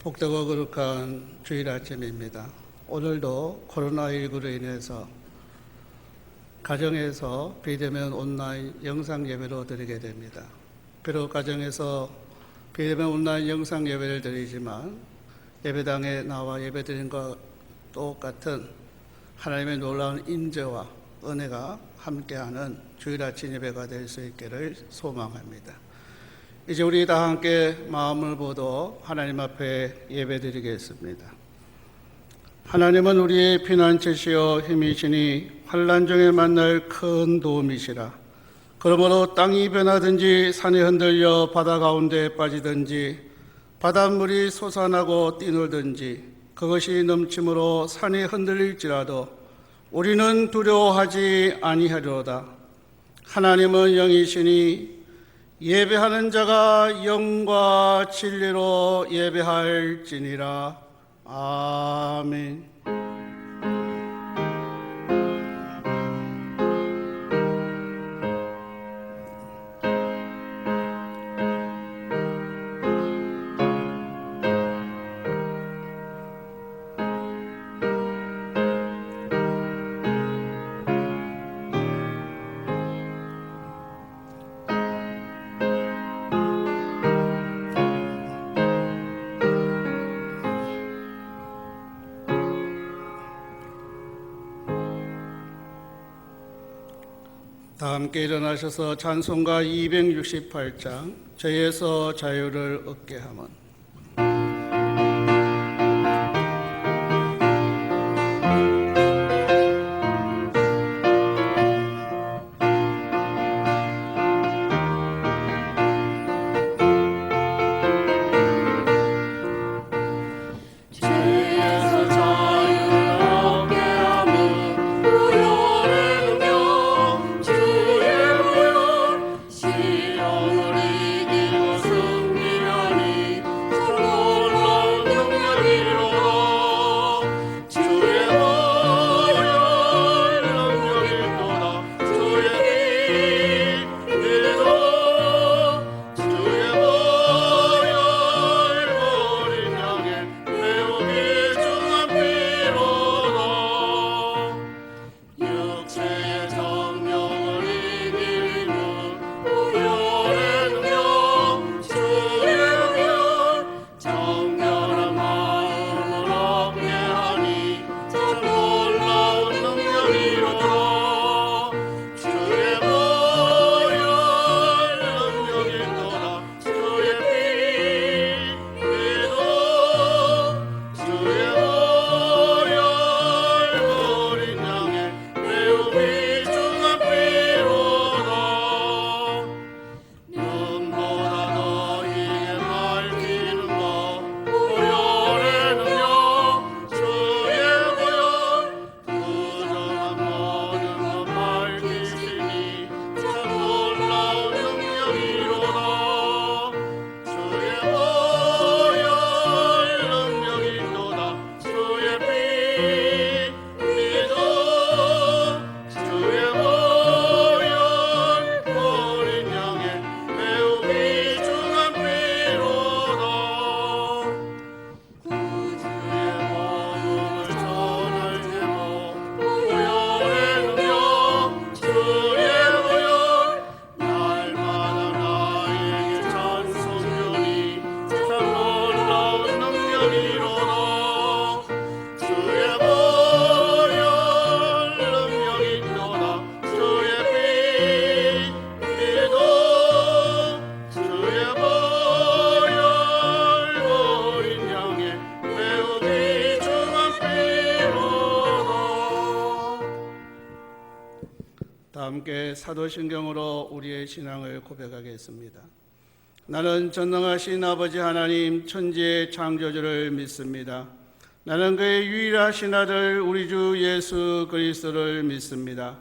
복되고 거룩한 주일 아침입니다. 오늘도 코로나19로 인해서 가정에서 비대면 온라인 영상 예배로 드리게 됩니다. 비록 가정에서 비대면 온라인 영상 예배를 드리지만 예배당에 나와 예배 드린 것과 똑같은 하나님의 놀라운 인재와 은혜가 함께하는 주일 아침 예배가 될 수 있기를 소망합니다. 이제 우리 다 함께 마음을 보도 하나님 앞에 예배드리겠습니다. 하나님은 우리의 피난처시요 힘이시니 환난 중에 만날 큰 도움이시라. 그러므로 땅이 변하든지 산이 흔들려 바다 가운데 빠지든지 바닷물이 솟아나고 뛰놀든지 그것이 넘침으로 산이 흔들릴지라도 우리는 두려워하지 아니하리로다. 하나님은 영이시니 예배하는 자가 영과 진리로 예배할지니라. 아멘. 다 함께 일어나셔서 찬송가 268장 죄에서 자유를 얻게 함은. 함께 사도신경으로 우리의 신앙을 고백하겠습니다. 나는 전능하신 아버지 하나님 천지의 창조주를 믿습니다. 나는 그의 유일하신 아들 우리 주 예수 그리스도를 믿습니다.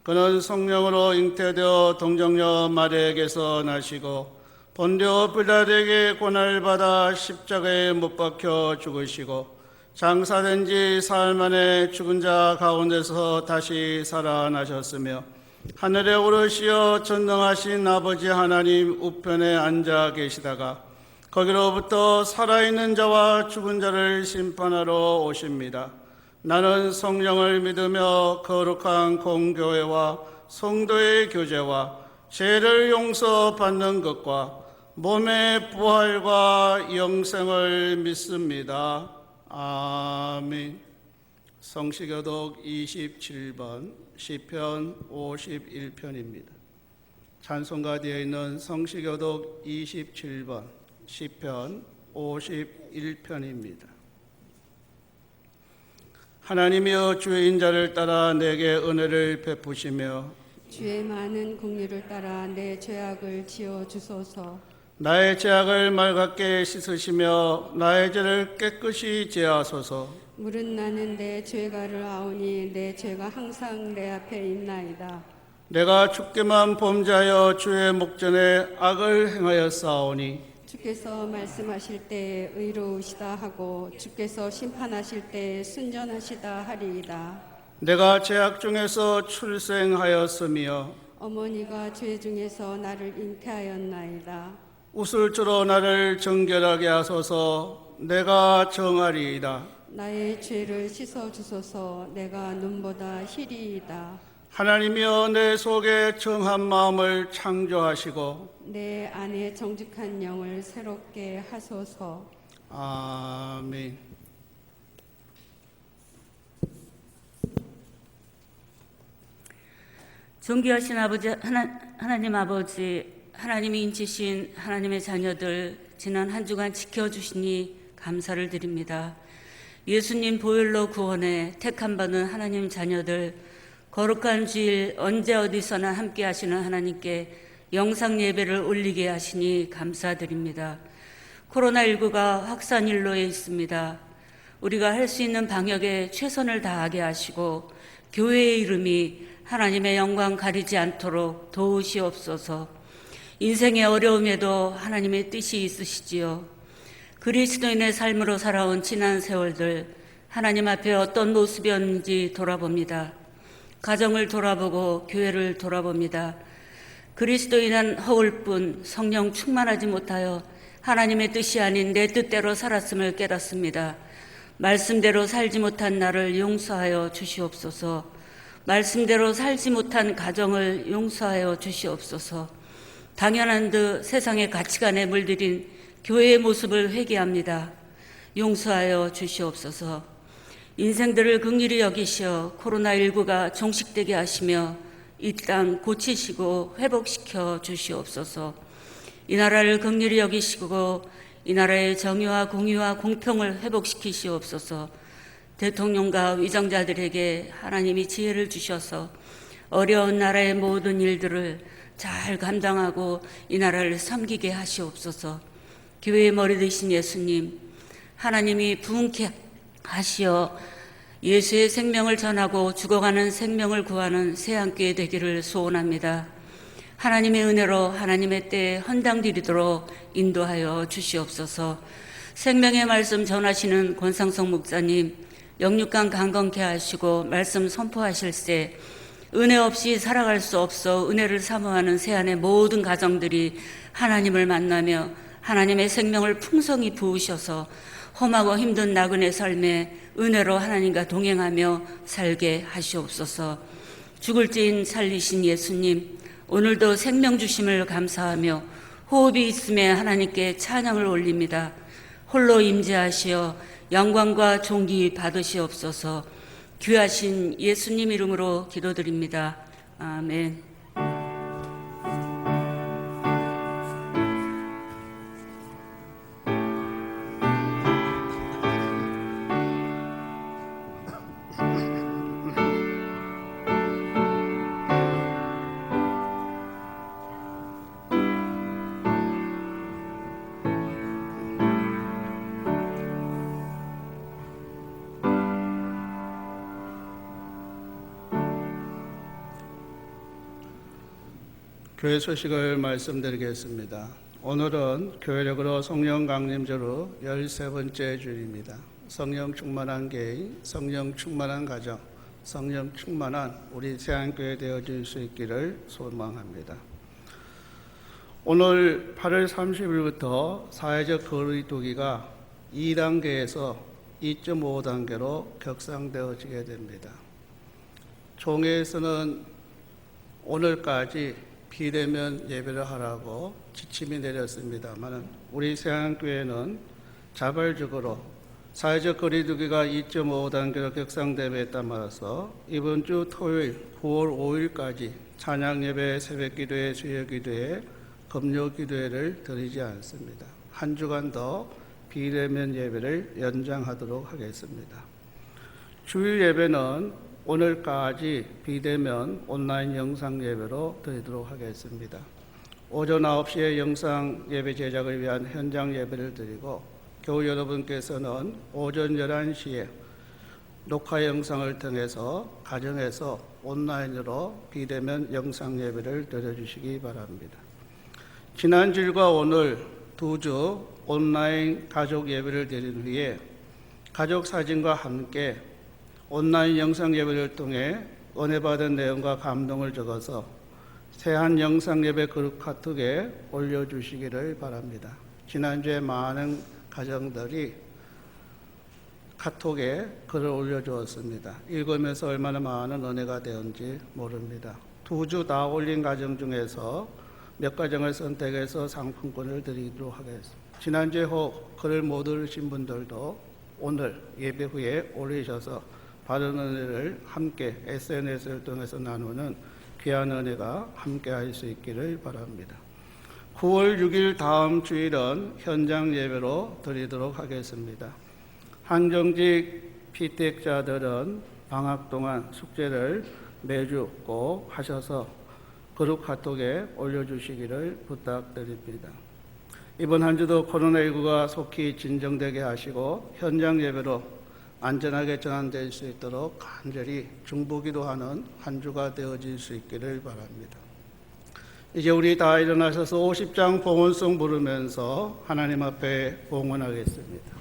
그는 성령으로 잉태되어 동정녀 마리아에게서 나시고 본디오 빌라도에게 고난을 받아 십자가에 못 박혀 죽으시고 장사된 지 사흘 만에 죽은 자 가운데서 다시 살아나셨으며 하늘에 오르시어 전능하신 아버지 하나님 우편에 앉아 계시다가 거기로부터 살아있는 자와 죽은 자를 심판하러 오십니다. 나는 성령을 믿으며 거룩한 공교회와 성도의 교제와 죄를 용서받는 것과 몸의 부활과 영생을 믿습니다. 아멘. 성시교독 27번 시편 51편입니다. 찬송가 뒤에 있는 성시교독 27번 시편 51편입니다. 하나님이여 주의 인자를 따라 내게 은혜를 베푸시며 주의 많은 긍휼을 따라 내 죄악을 지어 주소서. 나의 죄악을 맑게 씻으시며 나의 죄를 깨끗이 제하소서. 물은 나는 내 죄가를 아오니 내 죄가 항상 내 앞에 있나이다. 내가 주께만 범죄하여 주의 목전에 악을 행하였사오니 주께서 말씀하실 때에 의로우시다 하고 주께서 심판하실 때에 순전하시다 하리이다. 내가 죄악 중에서 출생하였으며 어머니가 죄 중에서 나를 잉태하였나이다. 웃을 줄로 나를 정결하게 하소서. 내가 정하리이다. 나의 죄를 씻어 주소서. 내가 눈보다 희리이다. 하나님이여 내 속에 정한 마음을 창조하시고 내 안에 정직한 영을 새롭게 하소서. 아멘. 존귀하신 아버지 하나님 아버지, 하나님이 인치신 하나님의 자녀들 지난 한 주간 지켜주시니 감사를 드립니다. 예수님 보혈로 구원해 택함받은 하나님 자녀들 거룩한 주일 언제 어디서나 함께 하시는 하나님께 영상 예배를 올리게 하시니 감사드립니다. 코로나19가 확산일로에 있습니다. 우리가 할 수 있는 방역에 최선을 다하게 하시고 교회의 이름이 하나님의 영광 가리지 않도록 도우시옵소서. 인생의 어려움에도 하나님의 뜻이 있으시지요. 그리스도인의 삶으로 살아온 지난 세월들 하나님 앞에 어떤 모습이었는지 돌아봅니다. 가정을 돌아보고 교회를 돌아봅니다. 그리스도인은 허울 뿐 성령 충만하지 못하여 하나님의 뜻이 아닌 내 뜻대로 살았음을 깨닫습니다. 말씀대로 살지 못한 나를 용서하여 주시옵소서. 말씀대로 살지 못한 가정을 용서하여 주시옵소서. 당연한 듯 세상의 가치관에 물들인 교회의 모습을 회개합니다. 용서하여 주시옵소서. 인생들을 긍휼히 여기시어 코로나19가 종식되게 하시며 이 땅 고치시고 회복시켜 주시옵소서. 이 나라를 긍휼히 여기시고 이 나라의 정의와 공의와 공평을 회복시키시옵소서. 대통령과 위정자들에게 하나님이 지혜를 주셔서 어려운 나라의 모든 일들을 잘 감당하고 이 나라를 섬기게 하시옵소서. 교회의 머리 되신 예수님, 하나님이 부흥케 하시어 예수의 생명을 전하고 죽어가는 생명을 구하는 새한교회 되기를 소원합니다. 하나님의 은혜로 하나님의 때에 헌당드리도록 인도하여 주시옵소서. 생명의 말씀 전하시는 권상석 목사님, 영육간 강건케 하시고 말씀 선포하실세 은혜 없이 살아갈 수 없어 은혜를 사모하는 새안의 모든 가정들이 하나님을 만나며 하나님의 생명을 풍성히 부으셔서 험하고 힘든 나그네 삶에 은혜로 하나님과 동행하며 살게 하시옵소서. 죽을 죄인 살리신 예수님, 오늘도 생명 주심을 감사하며 호흡이 있음에 하나님께 찬양을 올립니다. 홀로 임재하시어 영광과 존귀 받으시옵소서. 귀하신 예수님 이름으로 기도드립니다. 아멘. 교회 소식을 말씀드리겠습니다. 오늘은 교회력으로 성령 강림주로 13번째 주일입니다. 성령 충만한 개인, 성령 충만한 가정, 성령 충만한 우리 새한교회 되어질 수 있기를 소망합니다. 오늘 8월 30일부터 사회적 거리두기가 2단계에서 2.5단계로 격상되어지게 됩니다. 총회에서는 오늘까지 비대면 예배를 하라고 지침이 내렸습니다만 우리 세안교회는 자발적으로 사회적 거리두기가 2.5단계로 격상됨에 따라서 이번 주 토요일 9월 5일까지 찬양 예배, 새벽 기도회, 주여 기도회, 금요 기도회를 드리지 않습니다. 한 주간 더 비대면 예배를 연장하도록 하겠습니다. 주일 예배는 오늘까지 비대면 온라인 영상 예배로 드리도록 하겠습니다. 오전 9시에 영상 예배 제작을 위한 현장 예배를 드리고 교우 여러분께서는 오전 11시에 녹화 영상을 통해서 가정에서 온라인으로 비대면 영상 예배를 드려주시기 바랍니다. 지난주일과 오늘 두 주 온라인 가족 예배를 드린 후에 가족 사진과 함께 온라인 영상 예배를 통해 은혜 받은 내용과 감동을 적어서 세한 영상 예배 그룹 카톡에 올려주시기를 바랍니다. 지난주에 많은 가정들이 카톡에 글을 올려주었습니다. 읽으면서 얼마나 많은 은혜가 되었는지 모릅니다. 두 주 다 올린 가정 중에서 몇 가정을 선택해서 상품권을 드리도록 하겠습니다. 지난주에 글을 못 들으신 분들도 오늘 예배 후에 올리셔서 받은 은혜를 함께 SNS를 통해서 나누는 귀한 은혜가 함께 할 수 있기를 바랍니다. 9월 6일 다음 주일은 현장 예배로 드리도록 하겠습니다. 한정직 피택자들은 방학 동안 숙제를 매주 꼭 하셔서 그룹 카톡에 올려주시기를 부탁드립니다. 이번 한 주도 코로나19가 속히 진정되게 하시고 현장 예배로 안전하게 전환될 수 있도록 간절히 중보기도하는 한 주가 되어질 수 있기를 바랍니다. 이제 우리 다 일어나셔서 50장 봉헌송 부르면서 하나님 앞에 봉헌하겠습니다.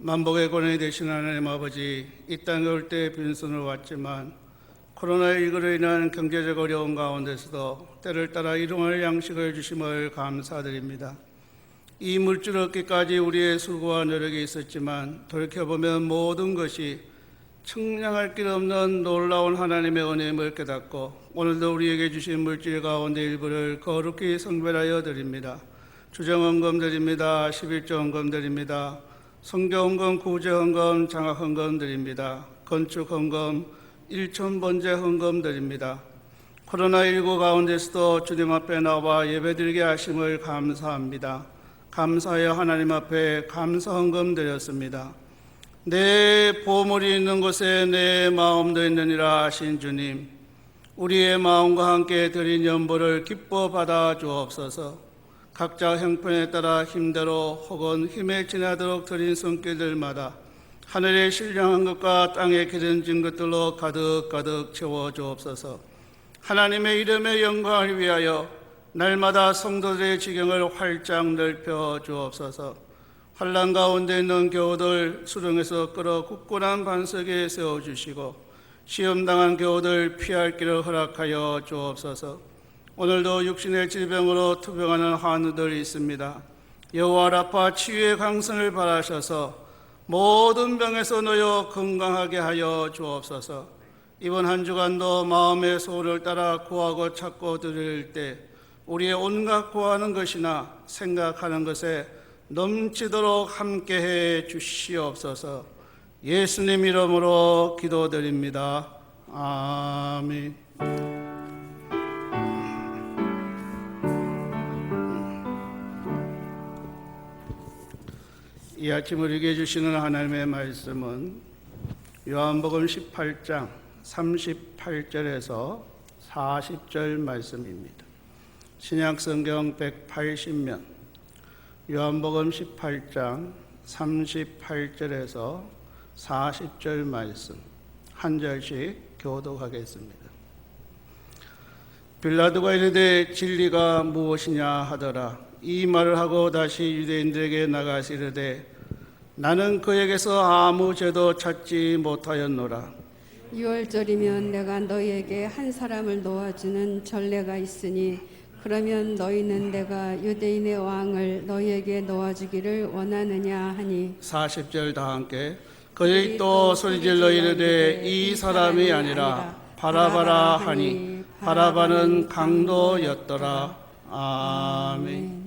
만복의 권능이 되신 하나님 아버지, 이 땅에 올 때 빈손으로 왔지만 코로나19로 인한 경제적 어려움 가운데서도 때를 따라 일용할 양식을 주심을 감사드립니다. 이 물질 얻기까지 우리의 수고와 노력이 있었지만 돌이켜보면 모든 것이 측량할 길 없는 놀라운 하나님의 은혜임을 깨닫고 오늘도 우리에게 주신 물질 가운데 일부를 거룩히 성별하여 드립니다. 주정헌금 드립니다. 11조 헌금 드립니다. 성교헌금, 구제헌금, 장학헌금 드립니다. 건축헌금, 일천번제 헌금 드립니다. 코로나19 가운데서도 주님 앞에 나와 예배드리게 하심을 감사합니다. 감사하여 하나님 앞에 감사헌금 드렸습니다. 내 보물이 있는 곳에 내 마음도 있느니라 하신 주님, 우리의 마음과 함께 드린 연보를 기뻐 받아 주옵소서. 각자 형편에 따라 힘대로 혹은 힘에 지나도록 드린 손길들마다 하늘의 신령한 것과 땅에 기름진 것들로 가득가득 채워 주옵소서. 하나님의 이름의 영광을 위하여 날마다 성도들의 지경을 활짝 넓혀 주옵소서. 환난 가운데 있는 교우들 수렁에서 끌어 굳건한 반석에 세워주시고 시험당한 교우들 피할 길을 허락하여 주옵소서. 오늘도 육신의 질병으로 투병하는 환우들이 있습니다. 여호와 라파 치유의 강선을 바라셔서 모든 병에서 놓여 건강하게 하여 주옵소서. 이번 한 주간도 마음의 소원을 따라 구하고 찾고 드릴 때 우리의 온갖 구하는 것이나 생각하는 것에 넘치도록 함께해 주시옵소서. 예수님 이름으로 기도드립니다. 아멘. 이 아침 우리에게 주시는 하나님의 말씀은 요한복음 18장 38절에서 40절 말씀입니다. 신약성경 180면 요한복음 18장 38절에서 40절 말씀 한 절씩 교독하겠습니다. 빌라도가 이르되 진리가 무엇이냐 하더라. 이 말을 하고 다시 유대인들에게 나가서 이르되 나는 그에게서 아무 죄도 찾지 못하였노라. 6월절이면 내가 너희에게 한 사람을 놓아주는 전례가 있으니 그러면 너희는 내가 유대인의 왕을 너희에게 놓아주기를 원하느냐 하니 40절 다 함께 그들이 또 소리질러 이르되 이 사람이 아니라 바라바라 하니 바라바는 강도였더라. 아멘.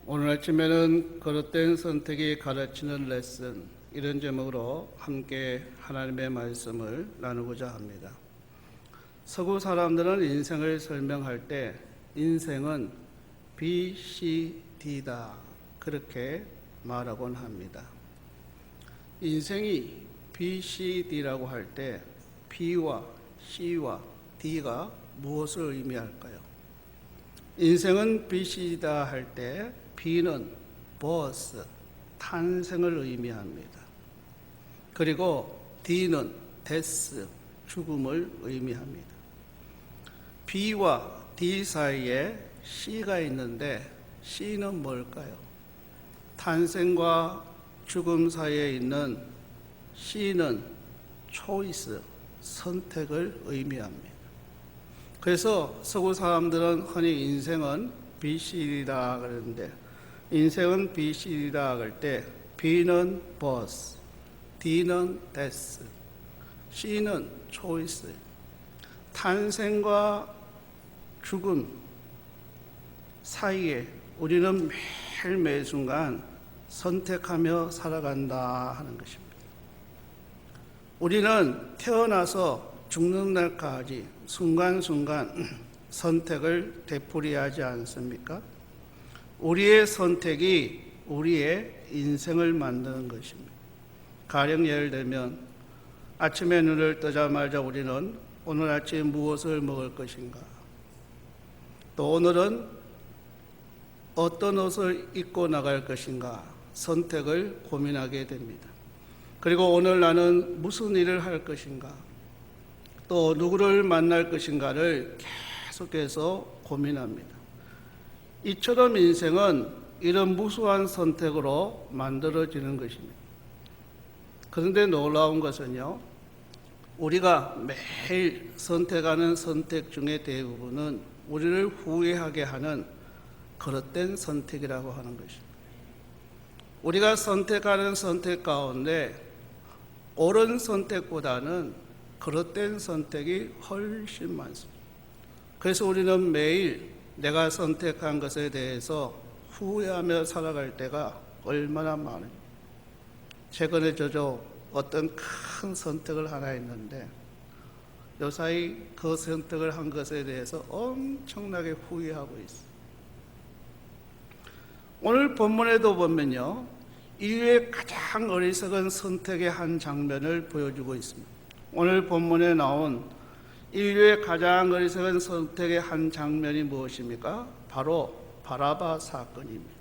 오늘 아침에는 거듭된 선택이 가르치는 레슨 이런 제목으로 함께 하나님의 말씀을 나누고자 합니다. 서구 사람들은 인생을 설명할 때 인생은 BCD다 그렇게 말하곤 합니다. 인생이 BCD라고 할 때 B와 C와 D가 무엇을 의미할까요? 인생은 빛이다 할 때 B는 birth, 탄생을 의미합니다. 그리고 D는 death, 죽음을 의미합니다. B와 D 사이에 C가 있는데 C는 뭘까요? 탄생과 죽음 사이에 있는 C는 choice, 선택을 의미합니다. 그래서 서구 사람들은 흔히 인생은 BC이다 그러는데, 인생은 BC이다 그럴 때 B는 birth, D는 death, C는 choice, 탄생과 죽음 사이에 우리는 매 순간 선택하며 살아간다 하는 것입니다. 우리는 태어나서 죽는 날까지 순간순간 선택을 되풀이하지 않습니까? 우리의 선택이 우리의 인생을 만드는 것입니다. 가령 예를 들면 아침에 눈을 뜨자마자 우리는 오늘 아침 무엇을 먹을 것인가, 또 오늘은 어떤 옷을 입고 나갈 것인가 선택을 고민하게 됩니다. 그리고 오늘 나는 무슨 일을 할 것인가, 또 누구를 만날 것인가를 계속해서 고민합니다. 이처럼 인생은 이런 무수한 선택으로 만들어지는 것입니다. 그런데 놀라운 것은요, 우리가 매일 선택하는 선택 중에 대부분은 우리를 후회하게 하는 그릇된 선택이라고 하는 것입니다. 우리가 선택하는 선택 가운데 옳은 선택보다는 그릇된 선택이 훨씬 많습니다. 그래서 우리는 매일 내가 선택한 것에 대해서 후회하며 살아갈 때가 얼마나 많아요. 최근에 저도 어떤 큰 선택을 하나 했는데 요사이 그 선택을 한 것에 대해서 엄청나게 후회하고 있어요. 오늘 본문에도 보면요, 인류의 가장 어리석은 선택의 한 장면을 보여주고 있습니다. 오늘 본문에 나온 인류의 가장 어리석은 선택의 한 장면이 무엇입니까? 바로 바라바 사건입니다.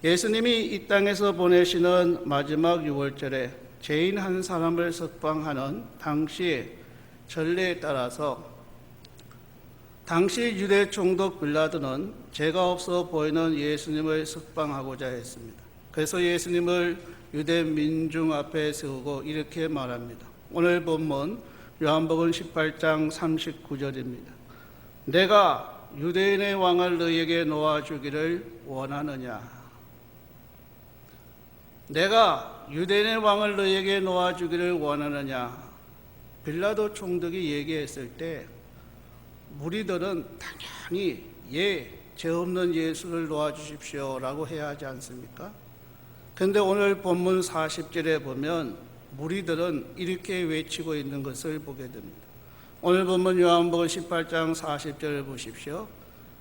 예수님이 이 땅에서 보내시는 마지막 유월절에 죄인 한 사람을 석방하는 당시의 전례에 따라서 당시 유대 총독 빌라도는 죄가 없어 보이는 예수님을 석방하고자 했습니다. 그래서 예수님을 유대 민중 앞에 세우고 이렇게 말합니다. 오늘 본문 요한복음 18장 39절입니다. 내가 유대인의 왕을 너희에게 놓아주기를 원하느냐? 내가 유대인의 왕을 너희에게 놓아주기를 원하느냐? 빌라도 총독이 얘기했을 때 무리들은 당연히 죄 없는 예수를 놓아주십시오 라고 해야 하지 않습니까? 그런데 오늘 본문 40절에 보면 무리들은 이렇게 외치고 있는 것을 보게 됩니다. 오늘 본문 요한복음 18장 40절을 보십시오.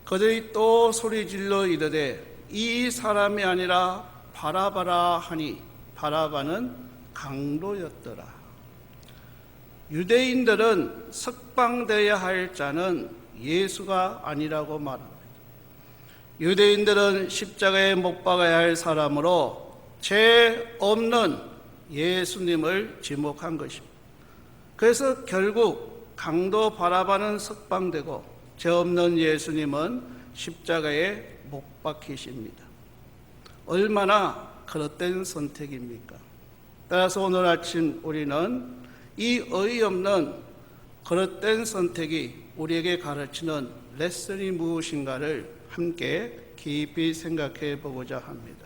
그들이 또 소리질러 이르되 이 사람이 아니라 바라바라 하니 바라바는 강도였더라. 유대인들은 석방되어야 할 자는 예수가 아니라고 말합니다. 유대인들은 십자가에 못 박아야 할 사람으로 죄 없는 예수님을 지목한 것입니다. 그래서 결국 강도 바라바는 석방되고 죄 없는 예수님은 십자가에 못 박히십니다. 얼마나 그릇된 선택입니까? 따라서 오늘 아침 우리는 이 어이없는 그릇된 선택이 우리에게 가르치는 레슨이 무엇인가를 함께 깊이 생각해 보고자 합니다.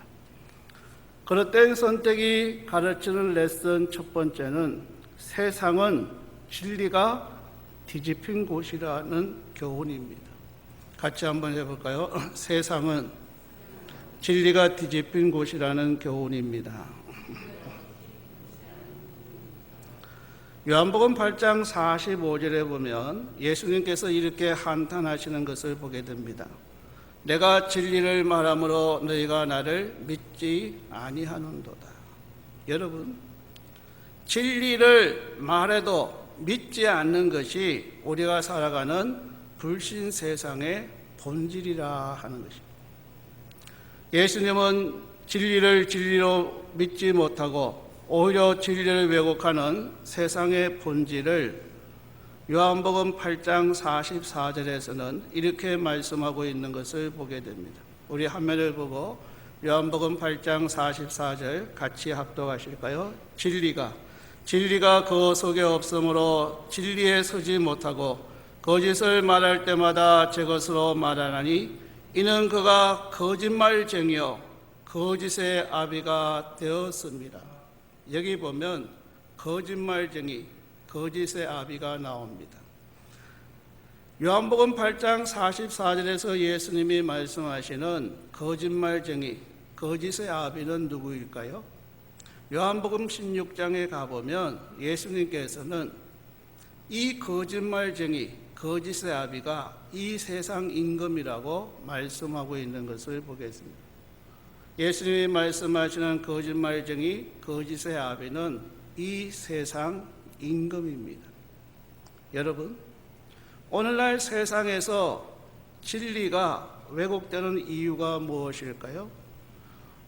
그릇된 선택이 가르치는 레슨 첫 번째는 세상은 진리가 뒤집힌 곳이라는 교훈입니다. 같이 한번 해볼까요? 세상은 진리가 뒤집힌 곳이라는 교훈입니다. 요한복음 8장 45절에 보면 예수님께서 이렇게 한탄하시는 것을 보게 됩니다. 내가 진리를 말함으로 너희가 나를 믿지 아니하는도다. 여러분, 진리를 말해도 믿지 않는 것이 우리가 살아가는 불신 세상의 본질이라 하는 것입니다. 예수님은 진리를 진리로 믿지 못하고 오히려 진리를 왜곡하는 세상의 본질을 요한복음 8장 44절에서는 이렇게 말씀하고 있는 것을 보게 됩니다. 우리 화면을 보고 요한복음 8장 44절 같이 합독하실까요? 진리가 그 속에 없으므로 진리에 서지 못하고 거짓을 말할 때마다 제 것으로 말하나니 이는 그가 거짓말쟁이요 거짓의 아비가 되었습니다. 여기 보면 거짓말쟁이, 거짓의 아비가 나옵니다. 요한복음 8장 44절에서 예수님이 말씀하시는 거짓말쟁이, 거짓의 아비는 누구일까요? 요한복음 16장에 가보면 예수님께서는 이 거짓말쟁이, 거짓의 아비가 이 세상 임금이라고 말씀하고 있는 것을 보겠습니다. 예수님이 말씀하시는 거짓말쟁이, 거짓의 아비는 이 세상 임금입니다. 여러분, 오늘날 세상에서 진리가 왜곡되는 이유가 무엇일까요?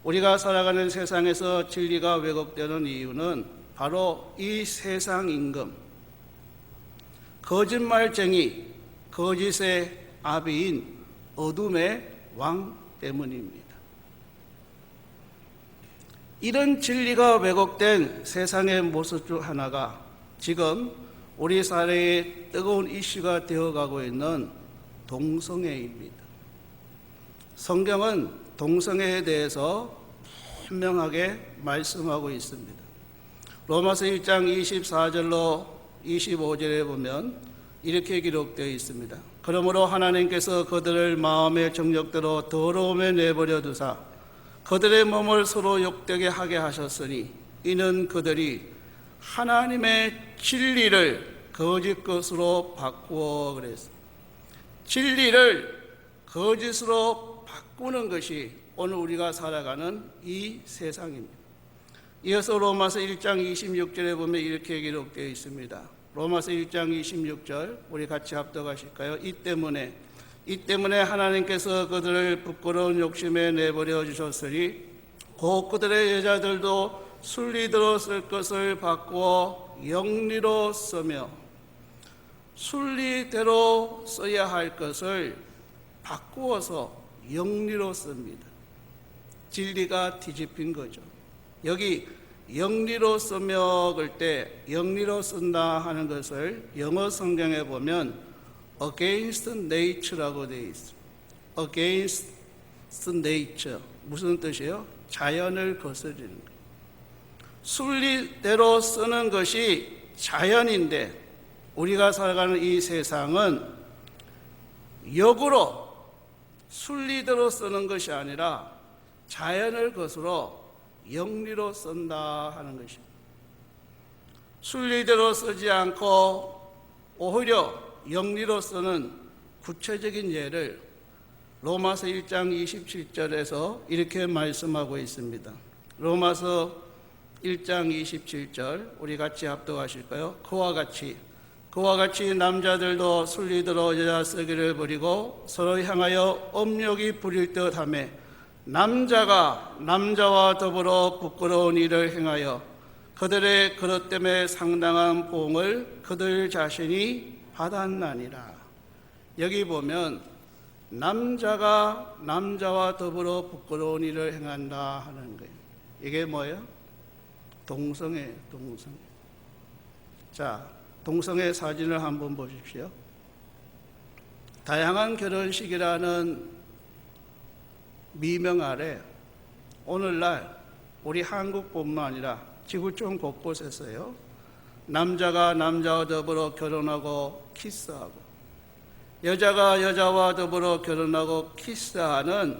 우리가 살아가는 세상에서 진리가 왜곡되는 이유는 바로 이 세상 임금, 거짓말쟁이, 거짓의 아비인 어둠의 왕 때문입니다. 이런 진리가 왜곡된 세상의 모습 중 하나가 지금 우리 사회의 뜨거운 이슈가 되어가고 있는 동성애입니다. 성경은 동성애에 대해서 분명하게 말씀하고 있습니다. 로마서 1장 24절로 25절에 보면 이렇게 기록되어 있습니다. 그러므로 하나님께서 그들을 마음의 정욕대로 더러움에 내버려 두사 그들의 몸을 서로 욕되게 하게 하셨으니 이는 그들이 하나님의 진리를 거짓 것으로 바꾸어 그랬습니다. 진리를 거짓으로 바꾸는 것이 오늘 우리가 살아가는 이 세상입니다. 이어서 로마서 1장 26절에 보면 이렇게 기록되어 있습니다. 로마서 1장 26절 우리 같이 합독하실까요? 이 때문에 하나님께서 그들을 부끄러운 욕심에 내버려 주셨으니 곧 그들의 여자들도 순리대로 쓸 것을 바꾸어 영리로 쓰며 순리대로 써야 할 것을 바꾸어서 영리로 씁니다. 진리가 뒤집힌 거죠. 여기 영리로 쓰며 그럴 때 영리로 쓴다 하는 것을 영어 성경에 보면 against nature라고 되어 있습니다. against nature 무슨 뜻이에요? 자연을 거스르는 거예요. 순리대로 쓰는 것이 자연인데 우리가 살아가는 이 세상은 역으로 순리대로 쓰는 것이 아니라 자연을 거스러 영리로 쓴다 하는 것입니다. 순리대로 쓰지 않고 오히려 영리로 쓰는 구체적인 예를 로마서 1장 27절에서 이렇게 말씀하고 있습니다. 로마서 1장 27절 우리 같이 합독하실까요? 그와 같이 남자들도 순리대로 여자 쓰기를 버리고 서로 향하여 업력이 부릴 듯하며 남자가 남자와 더불어 부끄러운 일을 행하여 그들의 그릇 때문에 상당한 보응을 그들 자신이 받았나니라. 여기 보면 남자가 남자와 더불어 부끄러운 일을 행한다 하는 거예요. 이게 뭐예요? 동성애. 자, 동성애 사진을 한번 보십시오. 다양한 결혼식이라는 미명 아래 오늘날 우리 한국뿐만 아니라 지구촌 곳곳에서요, 남자가 남자와 더불어 결혼하고 키스하고 여자가 여자와 더불어 결혼하고 키스하는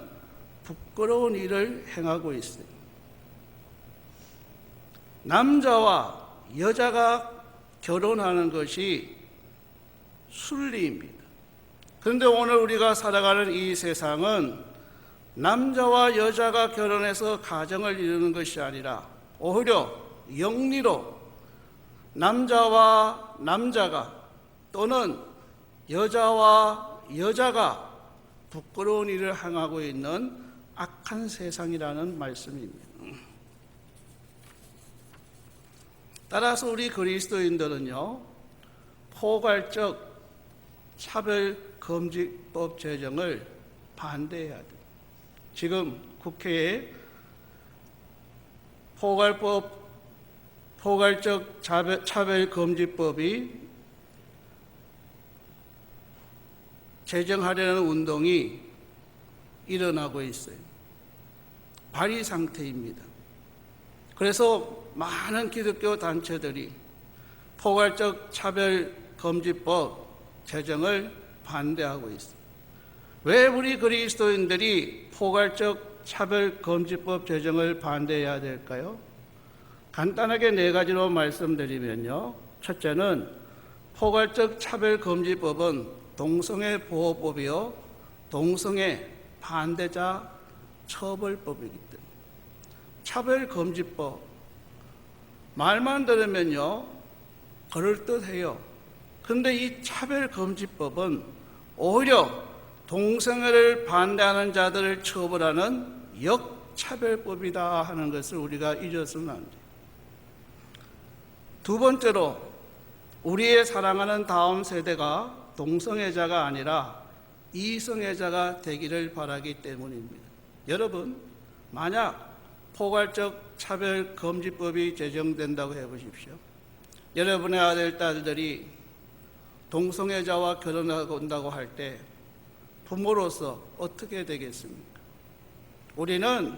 부끄러운 일을 행하고 있어요. 남자와 여자가 결혼하는 것이 순리입니다. 그런데 오늘 우리가 살아가는 이 세상은 남자와 여자가 결혼해서 가정을 이루는 것이 아니라 오히려 영리로 남자와 남자가 또는 여자와 여자가 부끄러운 일을 행하고 있는 악한 세상이라는 말씀입니다. 따라서 우리 그리스도인들은요, 포괄적 차별금지법 제정을 반대해야 돼요. 지금 국회에 포괄적 차별금지법이 제정하려는 운동이 일어나고 있어요. 발의 상태입니다. 그래서 많은 기독교 단체들이 포괄적 차별금지법 제정을 반대하고 있습니다. 왜 우리 그리스도인들이 포괄적 차별금지법 제정을 반대해야 될까요? 간단하게 4가지로 말씀드리면요. 첫째는 포괄적 차별금지법은 동성애 보호법이요, 동성애 반대자 처벌법이기 때문에 차별금지법 말만 들으면요 그럴듯해요. 그런데 이 차별금지법은 오히려 동성애를 반대하는 자들을 처벌하는 역차별법이다 하는 것을 우리가 잊어서는 안 돼요. 두 번째로 우리의 사랑하는 다음 세대가 동성애자가 아니라 이성애자가 되기를 바라기 때문입니다. 여러분, 만약 포괄적 차별금지법이 제정된다고 해보십시오. 여러분의 아들, 딸들이 동성애자와 결혼하고 온다고 할 때 부모로서 어떻게 되겠습니까? 우리는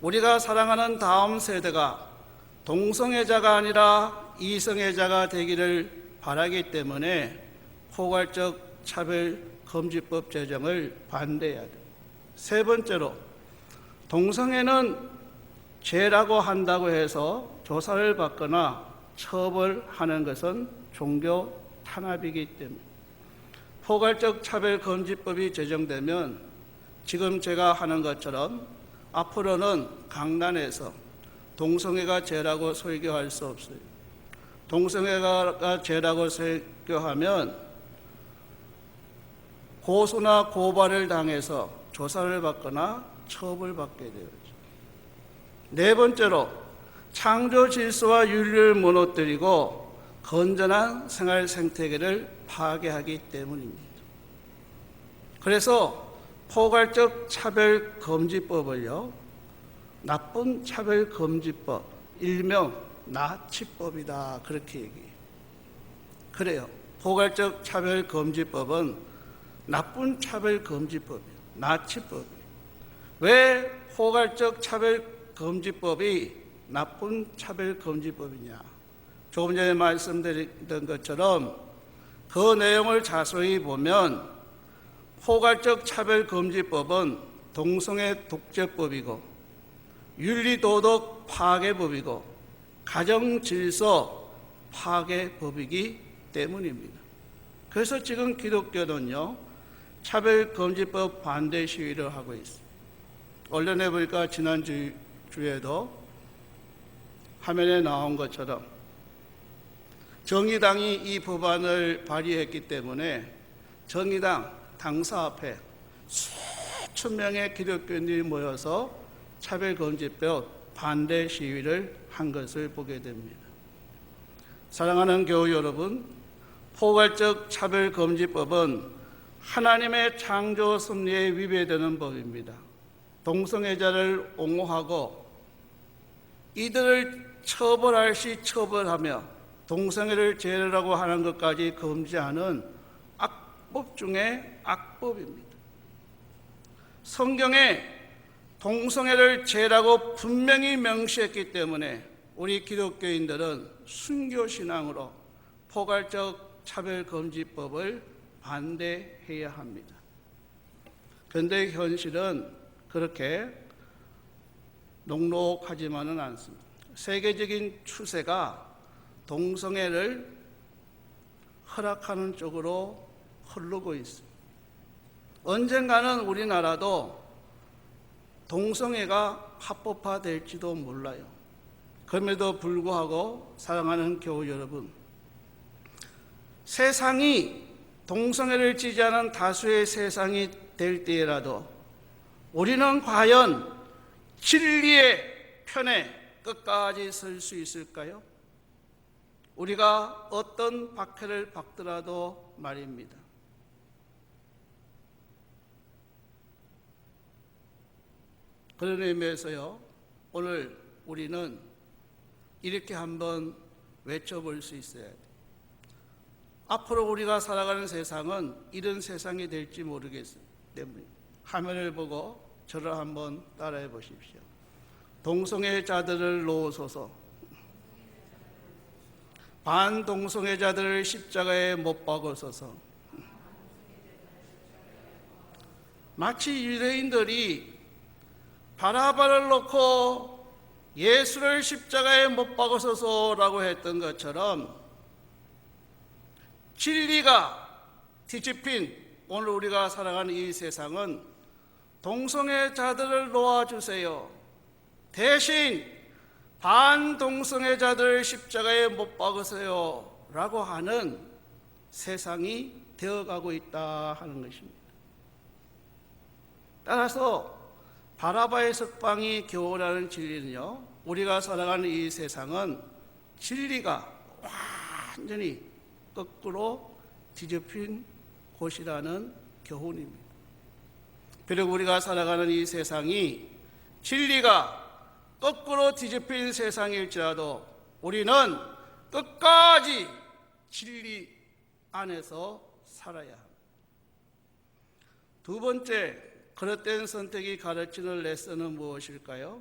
우리가 사랑하는 다음 세대가 동성애자가 아니라 이성애자가 되기를 바라기 때문에 포괄적 차별금지법 제정을 반대해야 됩니다. 세 번째로, 동성애는 죄라고 한다고 해서 조사를 받거나 처벌하는 것은 종교 탄압이기 때문에 포괄적 차별금지법이 제정되면 지금 제가 하는 것처럼 앞으로는 강단에서 동성애가 죄라고 설교할 수 없어요. 동성애가 죄라고 설교하면 고소나 고발을 당해서 조사를 받거나 처벌받게 되었죠. 네 번째로, 창조 질서와 윤리를 무너뜨리고 건전한 생활 생태계를 파괴하기 때문입니다. 그래서 포괄적 차별금지법을요, 나쁜 차별금지법, 일명 나치법이다, 그렇게 얘기해요. 그래요. 포괄적 차별금지법은 나쁜 차별금지법이에요. 나치법이에요. 왜 포괄적 차별금지법이 나쁜 차별금지법이냐? 조금 전에 말씀드렸던 것처럼 그 내용을 자세히 보면 포괄적 차별금지법은 동성애 독재법이고 윤리도덕 파괴법이고 가정질서 파괴법이기 때문입니다. 그래서 지금 기독교는요, 차별금지법 반대 시위를 하고 있습니다. 언론에 보니까 지난주에도 화면에 나온 것처럼 정의당이 이 법안을 발의했기 때문에 정의당 당사 앞에 수천 명의 기독교인들이 모여서 차별금지법 반대 시위를 한 것을 보게 됩니다. 사랑하는 교우 여러분, 포괄적 차별금지법은 하나님의 창조 섭리에 위배되는 법입니다. 동성애자를 옹호하고 이들을 처벌할 시 처벌하며 동성애를 죄라고 하는 것까지 금지하는 악법 중에 악법입니다. 성경에 동성애를 죄라고 분명히 명시했기 때문에 우리 기독교인들은 순교신앙으로 포괄적 차별금지법을 반대해야 합니다. 그런데 현실은 그렇게 녹록하지만은 않습니다. 세계적인 추세가 동성애를 허락하는 쪽으로 흐르고 있습니다. 언젠가는 우리나라도 동성애가 합법화될지도 몰라요. 그럼에도 불구하고 사랑하는 교우 여러분, 세상이 동성애를 지지하는 다수의 세상이 될 때라도 우리는 과연 진리의 편에 끝까지 설 수 있을까요? 우리가 어떤 박해를 받더라도 말입니다. 그런 의미에서요, 오늘 우리는 이렇게 한번 외쳐볼 수 있어야 돼요. 앞으로 우리가 살아가는 세상은 이런 세상이 될지 모르겠기 때문에 화면을 보고 저를 한번 따라해 보십시오. 동성애자들을 놓으소서. 반동성애자들을 십자가에 못 박으소서. 마치 유대인들이 바라바를 놓고 예수를 십자가에 못 박으소서라고 했던 것처럼 진리가 뒤집힌 오늘 우리가 살아가는 이 세상은 동성애자들을 놓아주세요. 대신 반동성애자들을 십자가에 못 박으세요 라고 하는 세상이 되어가고 있다 하는 것입니다. 따라서 바라바의 석방이 교훈하는 진리는요, 우리가 살아가는 이 세상은 진리가 완전히 거꾸로 뒤집힌 곳이라는 교훈입니다. 비록 우리가 살아가는 이 세상이 진리가 거꾸로 뒤집힌 세상일지라도 우리는 끝까지 진리 안에서 살아야 합니다. 두 번째, 그릇된 선택이 가르치는 레슨은 무엇일까요?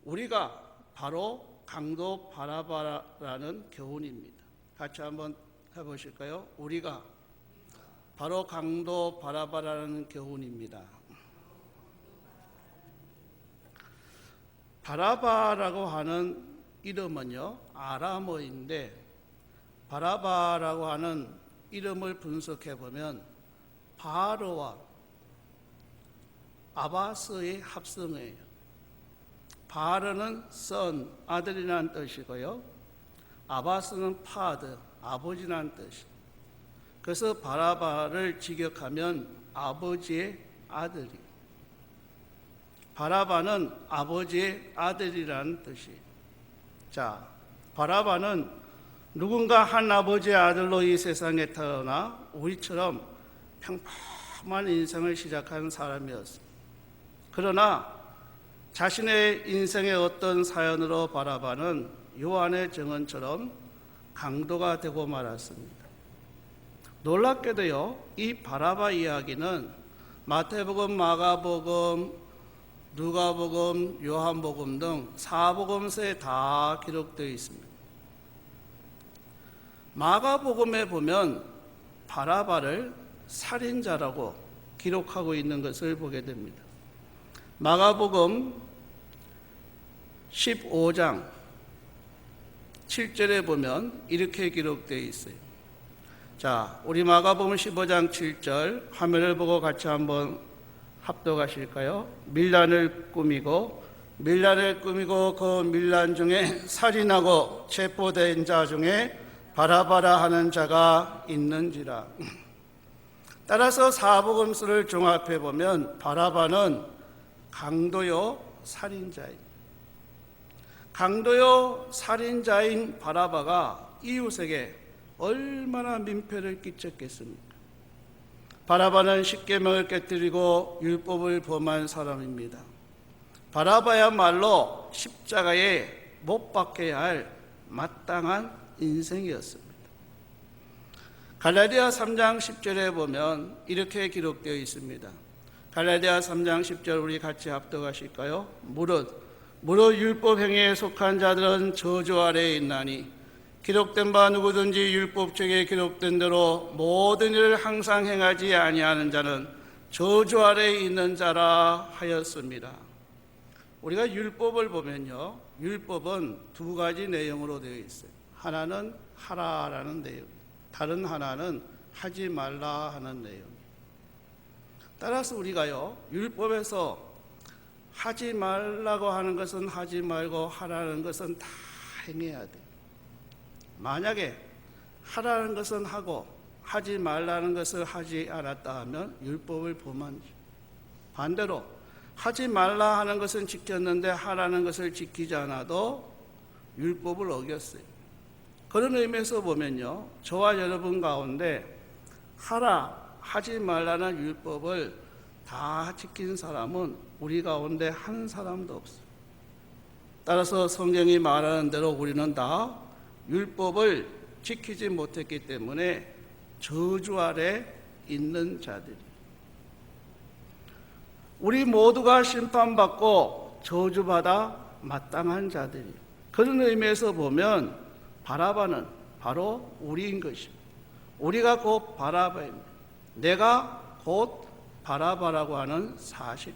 우리가 바로 강도 바라바라는 교훈입니다. 같이 한번 해보실까요? 우리가 바로 강도 바라바라는 교훈입니다. 바라바라고 하는 이름은요, 아람어인데 바라바라고 하는 이름을 분석해 보면 바르와 아바스의 합성이에요. 바르는 son, 아들이라는 뜻이고요. 아바스는 father, 아버지라는 뜻이에요. 그래서 바라바를 직역하면 아버지의 아들이. 바라바는 아버지의 아들이라는 뜻이에요. 자, 바라바는 누군가 한 아버지의 아들로 이 세상에 태어나 우리처럼 평범한 인생을 시작한 사람이었습니다. 그러나 자신의 인생의 어떤 사연으로 바라바는 요한의 증언처럼 강도가 되고 말았습니다. 놀랍게도요, 이 바라바 이야기는 마태복음, 마가복음, 누가복음, 요한복음 등 4복음서에 다 기록되어 있습니다. 마가복음에 보면 바라바를 살인자라고 기록하고 있는 것을 보게 됩니다. 마가복음 15장 7절에 보면 이렇게 기록되어 있어요. 자, 우리 마가복음 15장 7절 화면을 보고 같이 한번 합독하실까요? 밀란을 꾸미고 그 밀란 중에 살인하고 체포된 자 중에 바라바라 하는 자가 있는지라. 따라서 사복음서를 종합해 보면 바라바는 강도요 살인자입니다. 강도요 살인자인 바라바가 이웃에게 얼마나 민폐를 끼쳤겠습니까? 바라바는 십계명을 깨뜨리고 율법을 범한 사람입니다. 바라바야말로 십자가에 못 박혀야 할 마땅한 인생이었습니다. 갈라디아 3장 10절에 보면 이렇게 기록되어 있습니다. 갈라디아 3장 10절 우리 같이 합독하실까요? 무릇 율법 행위에 속한 자들은 저주 아래에 있나니 기록된 바 누구든지 율법책에 기록된 대로 모든 일을 항상 행하지 아니하는 자는 저주 아래에 있는 자라 하였습니다. 우리가 율법을 보면요, 율법은 두 가지 내용으로 되어 있어요. 하나는 하라라는 내용, 다른 하나는 하지 말라 하는 내용. 따라서 우리가요, 율법에서 하지 말라고 하는 것은 하지 말고 하라는 것은 다 행해야 돼요. 만약에 하라는 것은 하고 하지 말라는 것을 하지 않았다 하면 율법을 범한 지. 반대로 하지 말라 하는 것은 지켰는데 하라는 것을 지키지 않아도 율법을 어겼어요. 그런 의미에서 보면요, 저와 여러분 가운데 하지 말라는 율법을 다 지킨 사람은 우리 가운데 한 사람도 없어요. 따라서 성경이 말하는 대로 우리는 다 율법을 지키지 못했기 때문에 저주 아래 있는 자들이, 우리 모두가 심판받고 저주받아 마땅한 자들이. 그런 의미에서 보면 바라바는 바로 우리인 것입니다. 우리가 곧 바라바입니다. 내가 곧 바라바라고 하는 사실.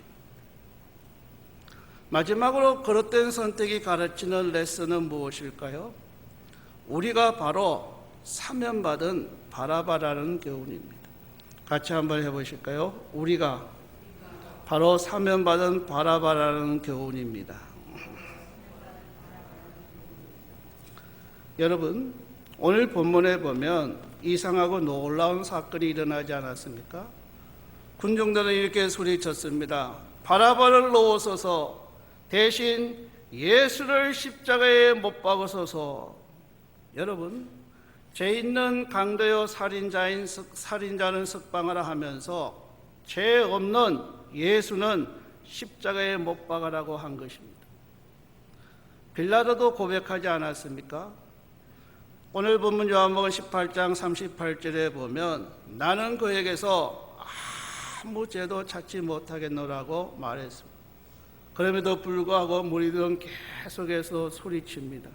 마지막으로 그릇된 선택이 가르치는 레슨은 무엇일까요? 우리가 바로 사면받은 바라바라는 교훈입니다. 같이 한번 해보실까요? 우리가 바로 사면받은 바라바라는 교훈입니다. 여러분, 오늘 본문에 보면 이상하고 놀라운 사건이 일어나지 않았습니까? 군중들은 이렇게 소리쳤습니다. 바라바를 놓으소서, 대신 예수를 십자가에 못 박으소서. 여러분, 죄 있는 강도요 살인자는 석방하라 하면서 죄 없는 예수는 십자가에 못 박으라고 한 것입니다. 빌라도도 고백하지 않았습니까? 오늘 본문 요한복음 18장 38절에 보면 나는 그에게서 아무 죄도 찾지 못하겠노라고 말했습니다. 그럼에도 불구하고 무리들은 계속해서 소리칩니다.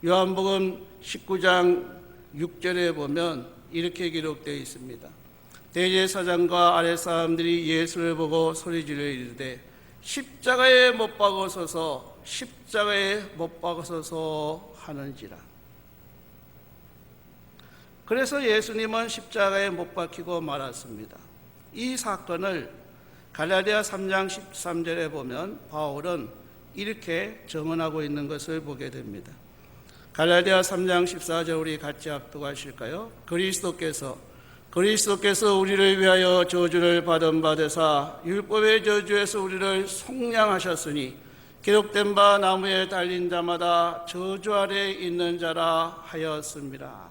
요한복음 19장 6절에 보면 이렇게 기록되어 있습니다. 대제사장과 아랫사람들이 예수를 보고 소리지르 이르되 십자가에 못 박으소서, 십자가에 못 박으소서 하는지라. 그래서 예수님은 십자가에 못 박히고 말았습니다. 이 사건을 갈라디아 3장 13절에 보면 바울은 이렇게 증언하고 있는 것을 보게 됩니다. 갈라디아 3장 14절 우리 같이 합독하실까요? 그리스도께서 우리를 위하여 저주를 받은 바 되사 율법의 저주에서 우리를 속량하셨으니 기록된 바 나무에 달린 자마다 저주 아래 있는 자라 하였습니다.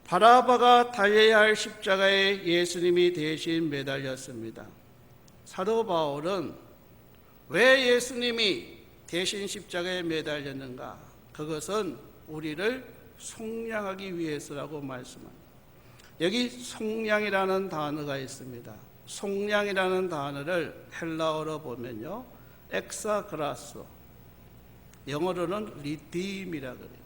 바라바가 달려야 할 십자가에 예수님이 대신 매달렸습니다. 사도 바울은 왜 예수님이 대신 십자가에 매달렸는가? 그것은 우리를 속량하기 위해서라고 말씀합니다. 여기 속량이라는 단어가 있습니다. 속량이라는 단어를 헬라어로 보면요, 엑사그라스, 영어로는 리딤이라 그래요.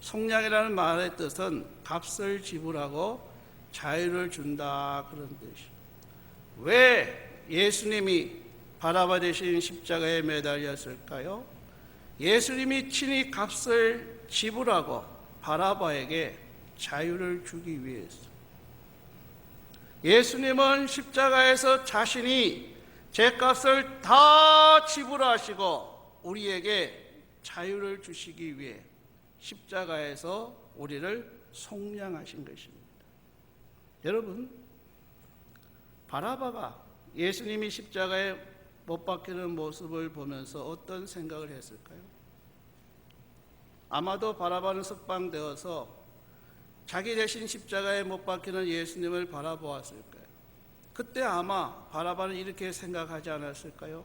속량이라는 말의 뜻은 값을 지불하고 자유를 준다, 그런 뜻이에요. 왜 예수님이 바라바 대신 십자가에 매달렸을까요? 예수님이 친히 값을 지불하고 바라바에게 자유를 주기 위해서. 예수님은 십자가에서 자신이 죄값을 다 지불하시고 우리에게 자유를 주시기 위해 십자가에서 우리를 속량하신 것입니다. 여러분, 바라바가 예수님이 십자가에 못 박히는 모습을 보면서 어떤 생각을 했을까요? 아마도 바라바는 석방되어서 자기 대신 십자가에 못 박히는 예수님을 바라보았을 거예요. 그때 아마 바라바는 이렇게 생각하지 않았을까요?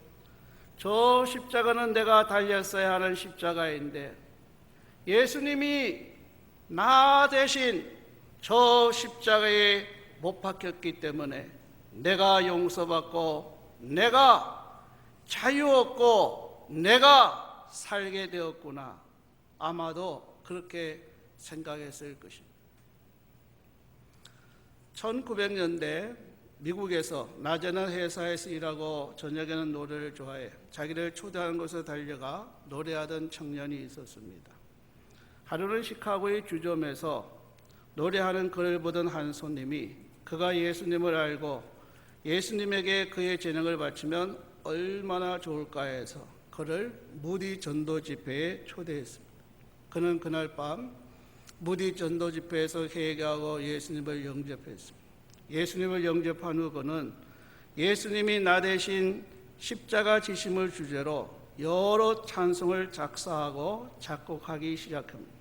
저 십자가는 내가 달렸어야 하는 십자가인데 예수님이 나 대신 저 십자가에 못 박혔기 때문에 내가 용서받고 내가 자유 얻고 내가 살게 되었구나. 아마도 그렇게 생각했을 것입니다. 1900년대 미국에서 낮에는 회사에서 일하고 저녁에는 노래를 좋아해 자기를 초대하는 곳에 달려가 노래하던 청년이 있었습니다. 하루는 시카고의 주점에서 노래하는 그를 보던 한 손님이 그가 예수님을 알고 예수님에게 그의 재능을 바치면 얼마나 좋을까 해서 그를 무디 전도 집회에 초대했습니다. 그는 그날 밤 무디 전도 집회에서 회개하고 예수님을 영접했습니다. 예수님을 영접한 후 그는 예수님이 나 대신 십자가 지심을 주제로 여러 찬송을 작사하고 작곡하기 시작합니다.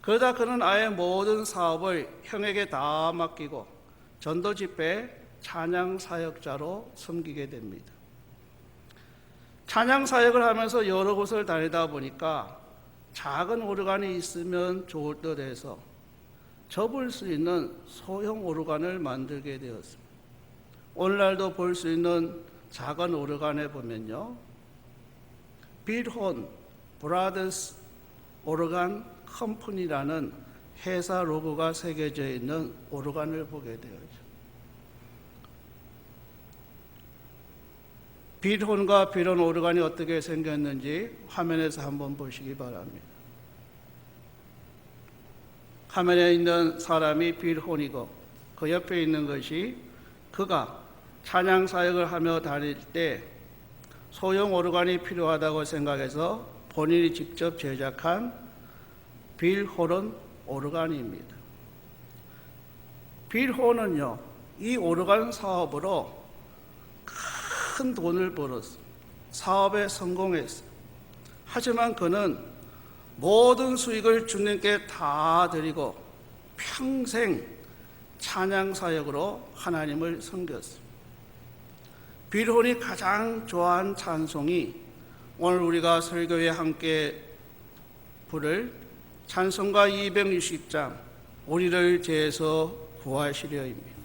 그러다 그는 아예 모든 사업을 형에게 다 맡기고 전도 집회 찬양 사역자로 섬기게 됩니다. 찬양 사역을 하면서 여러 곳을 다니다 보니까 작은 오르간이 있으면 좋을 듯 해서 접을 수 있는 소형 오르간을 만들게 되었습니다. 오늘날도 볼 수 있는 작은 오르간에 보면요, 빌혼 브라더스 오르간 컴퍼니라는 회사 로고가 새겨져 있는 오르간을 보게 되었죠. 빌혼과 빌혼 오르간이 어떻게 생겼는지 화면에서 한번 보시기 바랍니다. 화면에 있는 사람이 빌혼이고 그 옆에 있는 것이 그가 찬양 사역을 하며 다닐 때 소형 오르간이 필요하다고 생각해서 본인이 직접 제작한 빌혼은 오르간입니다. 빌혼은요, 이 오르간 사업으로 큰 돈을 벌었어요. 사업에 성공했어요. 하지만 그는 모든 수익을 주님께 다 드리고 평생 찬양 사역으로 하나님을 섬겼습니다. 빌혼이 가장 좋아한 찬송이 오늘 우리가 설교에 함께 부를 찬송가 260장 우리를 죄에서 구하시려입니다.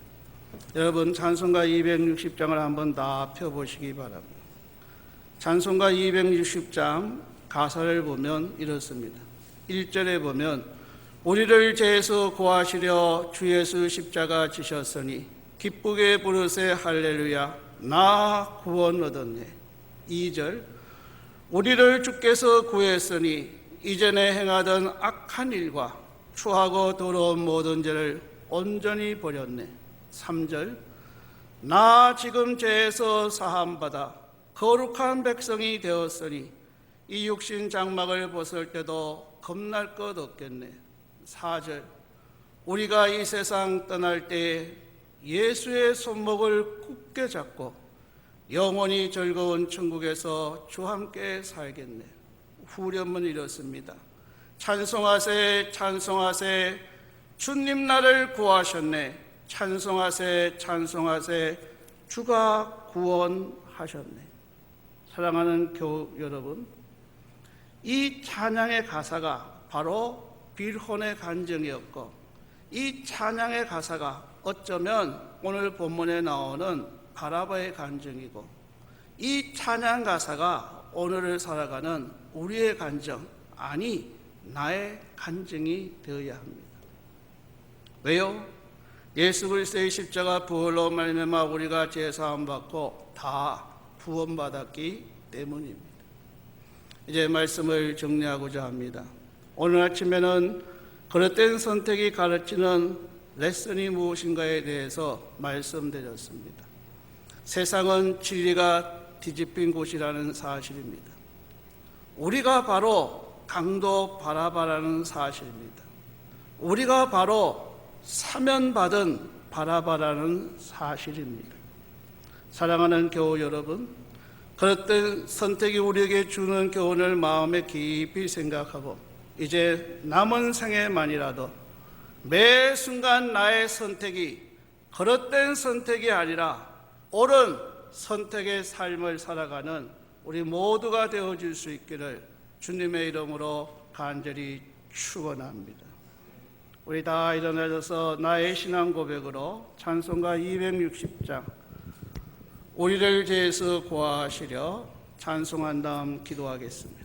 여러분, 찬송가 260장을 한번 다 펴보시기 바랍니다. 찬송가 260장 가사를 보면 이렇습니다. 1절에 보면 우리를 죄에서 구하시려 주 예수 십자가 지셨으니 기쁘게 부르세 할렐루야 나 구원 얻었네. 2절 우리를 주께서 구했으니 이전에 행하던 악한 일과 추하고 더러운 모든 죄를 온전히 버렸네. 3절 나 지금 죄에서 사함받아 거룩한 백성이 되었으니 이 육신 장막을 벗을 때도 겁날 것 없겠네. 4절 우리가 이 세상 떠날 때 예수의 손목을 굳게 잡고 영원히 즐거운 천국에서 주와 함께 살겠네. 후렴은 이렇습니다. 찬송하세 찬송하세 주님 나를 구하셨네. 찬송하세 찬송하세 주가 구원하셨네. 사랑하는 교우 여러분, 이 찬양의 가사가 바로 빌혼의 간증이었고 이 찬양의 가사가 어쩌면 오늘 본문에 나오는 바라바의 간증이고 이 찬양 가사가 오늘을 살아가는 우리의 간증, 아니 나의 간증이 되어야 합니다. 왜요? 예수 그리스도의 십자가 부활로 말미암아 우리가 죄사함 받고 다 구원받았기 때문입니다. 이제 말씀을 정리하고자 합니다. 오늘 아침에는 그릇된 선택이 가르치는 레슨이 무엇인가에 대해서 말씀드렸습니다. 세상은 진리가 뒤집힌 곳이라는 사실입니다. 우리가 바로 강도 바라바라는 사실입니다. 우리가 바로 사면받은 바라바라는 사실입니다. 사랑하는 교우 여러분, 그릇된 선택이 우리에게 주는 교훈을 마음에 깊이 생각하고 이제 남은 생에만이라도 매 순간 나의 선택이 그릇된 선택이 아니라 옳은 선택의 삶을 살아가는 우리 모두가 되어줄 수 있기를 주님의 이름으로 간절히 축원합니다. 우리 다 일어나셔서 나의 신앙 고백으로 찬송가 260장 우리를 죄에서 구하시려 찬송한 다음 기도하겠습니다.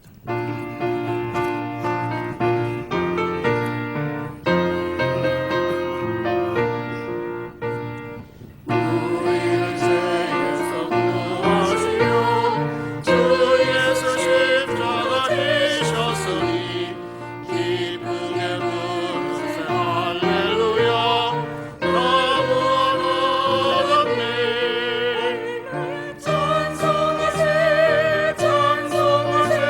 찬송하세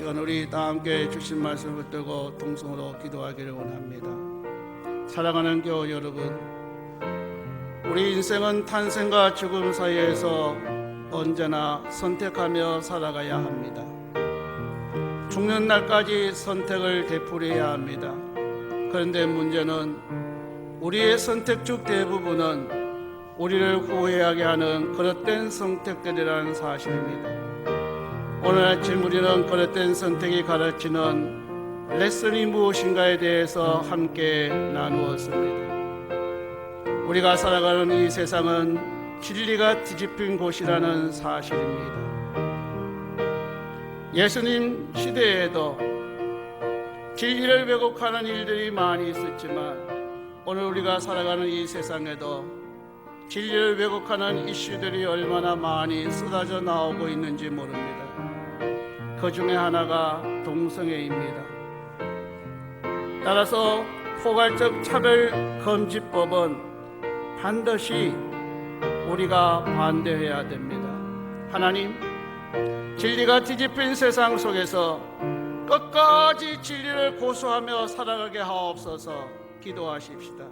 시간 우리 다 함께 주신 말씀을 붙들고 통성으로 기도하기를 원합니다. 사랑하는 교우 여러분, 우리 인생은 탄생과 죽음 사이에서 언제나 선택하며 살아가야 합니다. 죽는 날까지 선택을 되풀이해야 합니다. 그런데 문제는 우리의 선택 중 대부분은 우리를 후회하게 하는 그릇된 선택들이라는 사실입니다. 오늘 아침 우리는 그릇된 선택이 가르치는 레슨이 무엇인가에 대해서 함께 나누었습니다. 우리가 살아가는 이 세상은 진리가 뒤집힌 곳이라는 사실입니다. 예수님 시대에도 진리를 왜곡하는 일들이 많이 있었지만 오늘 우리가 살아가는 이 세상에도 진리를 왜곡하는 이슈들이 얼마나 많이 쏟아져 나오고 있는지 모릅니다. 그 중에 하나가 동성애입니다. 따라서 포괄적 차별금지법은 반드시 우리가 반대해야 됩니다. 하나님, 진리가 뒤집힌 세상 속에서 끝까지 진리를 고수하며 살아가게 하옵소서. 기도하십시다.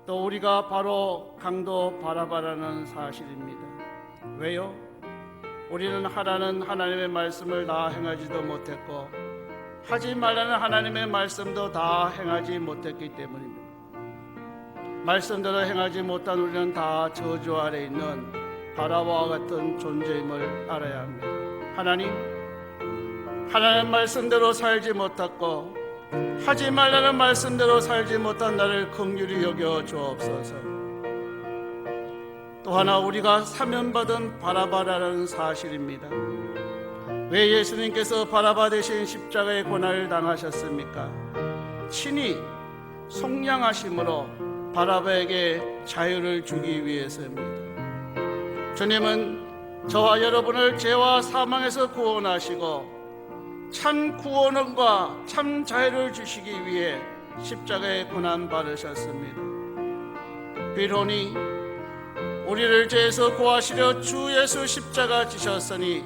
또 우리가 바로 강도 바라바라는 사실입니다. 왜요? 우리는 하라는 하나님의 말씀을 다 행하지도 못했고 하지 말라는 하나님의 말씀도 다 행하지 못했기 때문입니다. 말씀대로 행하지 못한 우리는 다 저주 아래 있는 바라바와 같은 존재임을 알아야 합니다. 하나님 말씀대로 살지 못했고 하지 말라는 말씀대로 살지 못한 나를 긍휼히 여겨 주옵소서. 또 하나 우리가 사면받은 바라바라는 사실입니다. 왜 예수님께서 바라바 대신 십자가의 고난을 당하셨습니까? 친히 속량하심으로 바라바에게 자유를 주기 위해서입니다. 주님은 저와 여러분을 죄와 사망에서 구원하시고 참 구원과 참 자유를 주시기 위해 십자가에 고난 받으셨습니다. 비로니 우리를 죄에서 구하시려 주 예수 십자가 지셨으니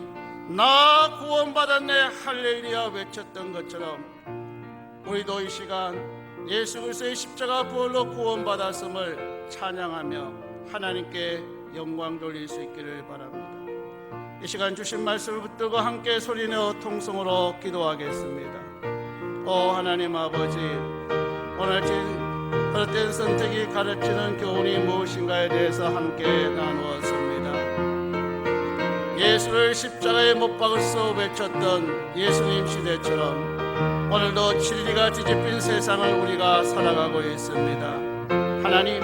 나 구원받았네 할렐루야 외쳤던 것처럼 우리도 이 시간 예수 그리스도의 십자가 부활로 구원받았음을 찬양하며 하나님께 영광 돌릴 수 있기를 바랍니다. 이 시간 주신 말씀을 붙들고 함께 소리내어 통성으로 기도하겠습니다. 오 하나님 아버지, 오늘 그릇된 선택이 가르치는 교훈이 무엇인가에 대해서 함께 나누었습니다. 예수를 십자가에 못 박을서 외쳤던 예수님 시대처럼 오늘도 진리가 뒤집힌 세상을 우리가 살아가고 있습니다. 하나님,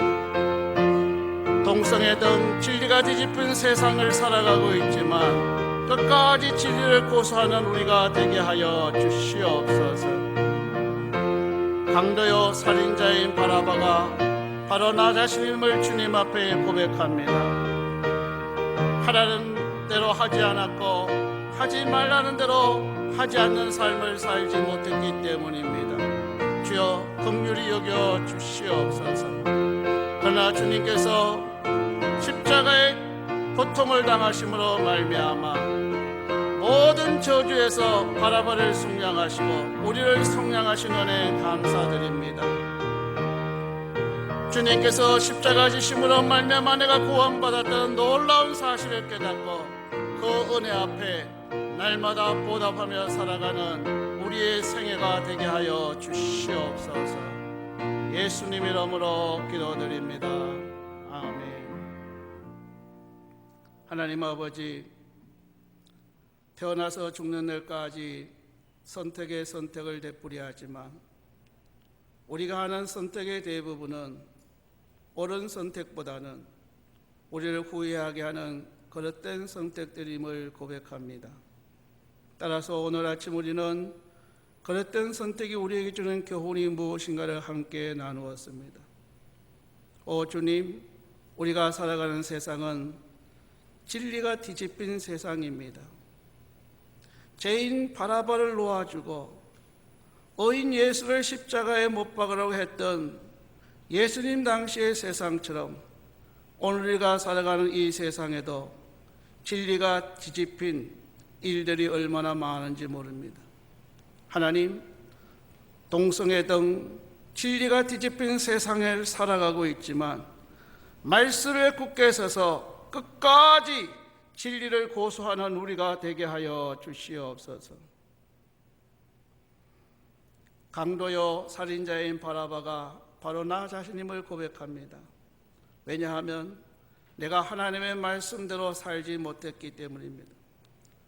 동성애 등 진리가 뒤집힌 세상을 살아가고 있지만 끝까지 진리를 고수하는 우리가 되게 하여 주시옵소서. 강도요 살인자인 바라바가 바로 나 자신임을 주님 앞에 고백합니다. 하라는 대로 하지 않았고 하지 말라는 대로 하지 않는 삶을 살지 못했기 때문입니다. 주여 긍휼히 여겨 주시옵소서. 그러나 주님께서 십자가의 고통을 당하심으로 말미암아 모든 저주에서 바라바를 속량하시고 우리를 속량하신 은혜 감사드립니다. 주님께서 십자가 지심으로 말미암아 내가 구원받았다는 놀라운 사실을 깨닫고 그 은혜 앞에 날마다 보답하며 살아가는 우리의 생애가 되게 하여 주시옵소서. 예수님 이름으로 기도드립니다. 아멘. 하나님 아버지, 태어나서 죽는 날까지 선택의 선택을 되풀이하지만 우리가 하는 선택의 대부분은 옳은 선택보다는 우리를 후회하게 하는 그릇된 선택들임을 고백합니다. 따라서 오늘 아침 우리는 그릇된 선택이 우리에게 주는 교훈이 무엇인가를 함께 나누었습니다. 오 주님, 우리가 살아가는 세상은 진리가 뒤집힌 세상입니다. 죄인 바라바를 놓아주고 의인 예수를 십자가에 못 박으라고 했던 예수님 당시의 세상처럼 오늘 우리가 살아가는 이 세상에도 진리가 뒤집힌 일들이 얼마나 많은지 모릅니다. 하나님, 동성애 등 진리가 뒤집힌 세상을 살아가고 있지만 말씀에 굳게 서서 끝까지 진리를 고수하는 우리가 되게 하여 주시옵소서. 강도요 살인자인 바라바가 바로 나 자신임을 고백합니다. 왜냐하면 내가 하나님의 말씀대로 살지 못했기 때문입니다.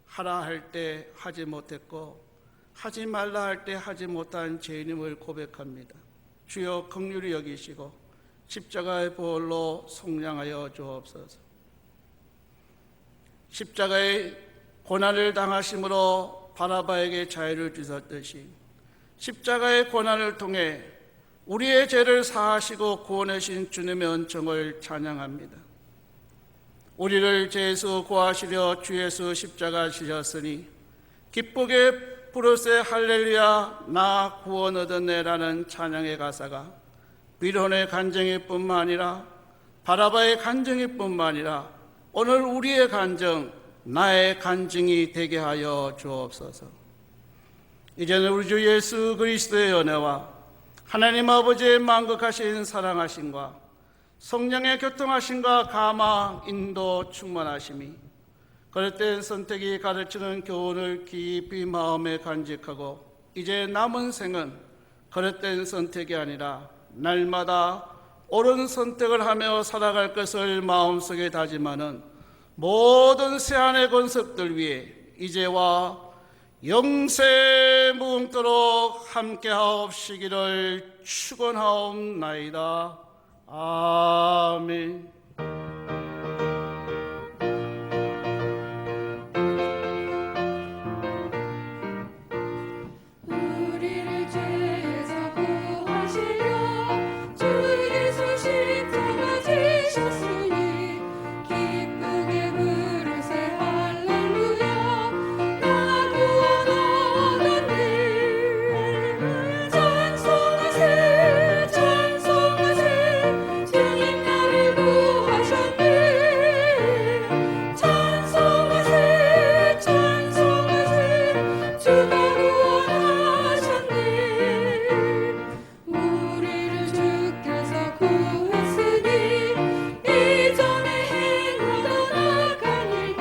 하라 할 때 하지 못했고 하지 말라 할 때 하지 못한 죄인임을 고백합니다. 주여 긍휼히 여기시고 십자가의 보혈로 속량하여 주옵소서. 십자가의 고난을 당하심으로 바라바에게 자유를 주셨듯이 십자가의 고난을 통해 우리의 죄를 사하시고 구원하신 주님의 은총을 찬양합니다. 우리를 죄에서 구하시려 주 예수 십자가 지셨으니 기쁘게 부르세 할렐루야 나 구원 얻었네라는 찬양의 가사가 비론의 간증일 뿐만 아니라 바라바의 간증일 뿐만 아니라 오늘 우리의 간증, 나의 간증이 되게 하여 주옵소서. 이제는 우리 주 예수 그리스도의 은혜와 하나님 아버지의 만극하신 사랑하심과 성령의 교통하심과 감화, 인도, 충만하심이 그릇된 선택이 가르치는 교훈을 깊이 마음에 간직하고 이제 남은 생은 그릇된 선택이 아니라 날마다 옳은 선택을 하며 살아갈 것을 마음속에 다짐하는 모든 새하늘의 권속들 위해 이제와 영세 무궁토록 함께하옵시기를 축원하옵나이다. 아멘. 우리를 죄에서 구하시려 주 예수 십자가 지셨으니 기쁘게 부르세 할렐루야 나 구원 얻었네. 찬송하세 찬송하세 주님 나를 구하셨네. 찬송하세 찬송하세 주가 우리를 주께서 구했으니 이전에 행하던 악한 일과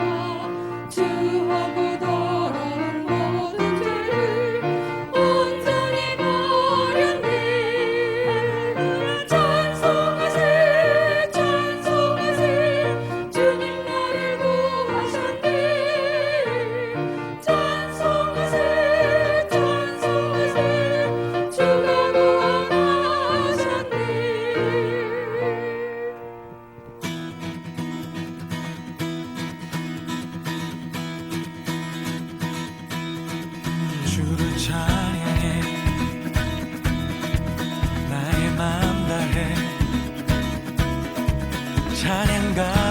주하고 더러운 모든 죄를 온전히 버렸네. 찬송하세 찬송하세 주님 나를 구하셨네. 찬송하세 찬송하세 주가 구원하셨네. 주를 찬양해 나의 마음 다해 찬양가